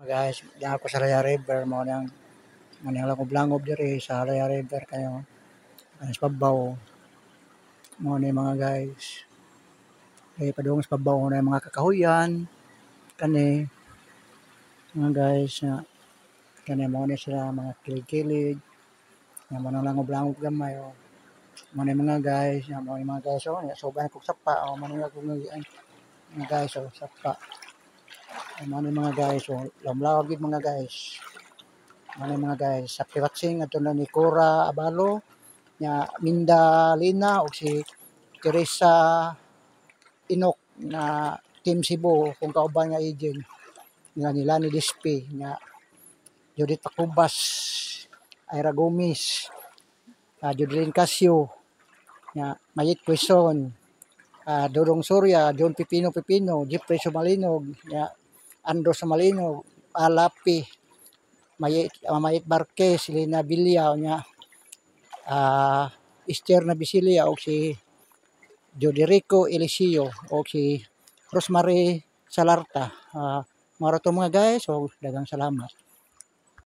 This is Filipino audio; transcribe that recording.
Guys, diyan ako sa Raya River mo nang manila ko blangob diri sa Raya River kayo. Sa pabaw mo ni mga guys. Padung sa pabaw na mga kakahuyan kani mga guys na kani mo ni sila mga kilig-kilig na mananlangob-langob gamay mo ni mga guys na mo ni mga guys so ba kog sapa mo ni mga guys sapa mo ni mga guys lamlawag gid mga guys. Ano mga guys, sa watching ato na ni Cora Abalo nya Minda Lina o si Teresa Inok na Team Cebu kung kauban nga agent nga nila ni Dispe nga Judith Pacubas, Ira Gomez, Judlyn Casio, nga Mayit Quezon, Dodong Soria, John Pipino, Jeffrey Sumalinog, nga Andro Sumalinog, Alapi, Mayit Barquez, Lina Villa, nya Esther Nabisilia o si Joderico Eliseo o si Rosemary Salarta. Mara to mga guys, so dagang salamat.